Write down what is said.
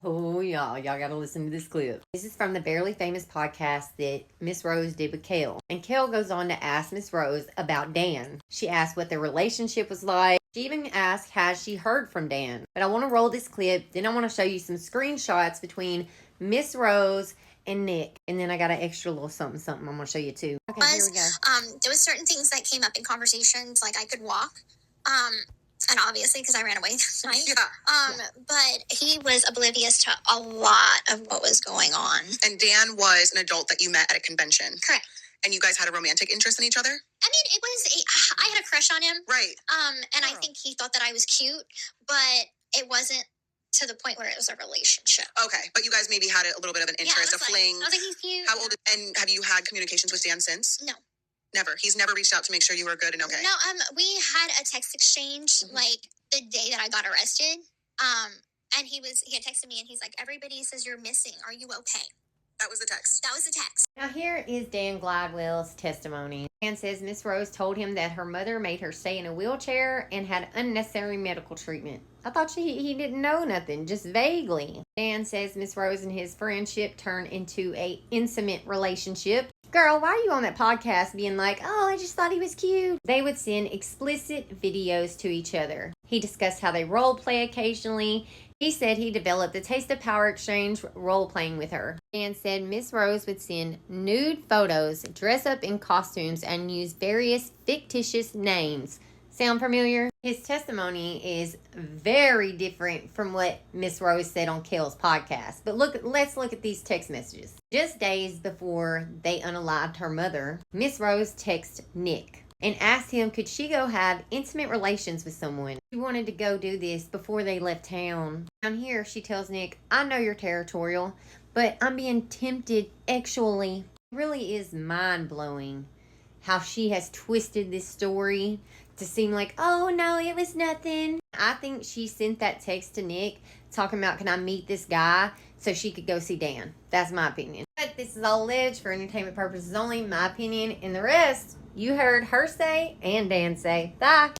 Oh, y'all gotta listen to this clip. This is from the Barely Famous podcast that Miss Rose did with Kail. And Kail goes on to ask Miss Rose about Dan. She asked what their relationship was like. She even asked, has she heard from Dan? But I want to roll this clip. Then I want to show you some screenshots between Miss Rose and Nick. And then I got an extra little something I'm going to show you too. Okay, here we go. There was certain things that came up in conversations, like I could walk. And obviously, because I ran away that night. Yeah. But he was oblivious to a lot of what was going on. And Dan was an adult that you met at a convention. Correct. And you guys had a romantic interest in each other? I mean, I had a crush on him. Right. And I think he thought that I was cute, but it wasn't to the point where it was a relationship. Okay. But you guys maybe had a little bit of an interest, a fling. I was like, he's cute. How old? And have you had communications with Dan since? No. Never. He's never reached out to make sure you were good and okay. No, we had a text exchange like the day that I got arrested. And he had texted me and he's like, everybody says you're missing. Are you okay? That was the text. That was the text. Now here is Dan Gladwell's testimony. Dan says Miss Rose told him that her mother made her stay in a wheelchair and had unnecessary medical treatment. I thought he didn't know nothing, just vaguely. Dan says Miss Rose and his friendship turned into a intimate relationship. Girl, why are you on that podcast being like, oh, I just thought he was cute? They would send explicit videos to each other. He discussed how they role play occasionally. He said he developed the Taste of Power exchange role playing with her. Dan said Miss Rose would send nude photos, dress up in costumes, and use various fictitious names. Sound familiar? His testimony is very different from what Miss Rose said on Kail's podcast. But let's look at these text messages. Just days before they unalived her mother, Miss Rose texted Nick and asked him could she go have intimate relations with someone. She wanted to go do this before they left town. Down here, she tells Nick, I know you're territorial, but I'm being tempted sexually. It really is mind-blowing how she has twisted this story to seem like, oh no, it was nothing. I think she sent that text to Nick talking about, can I meet this guy so she could go see Dan. That's my opinion. But this is all alleged for entertainment purposes only, my opinion, and the rest you heard her say and Dan say. Bye.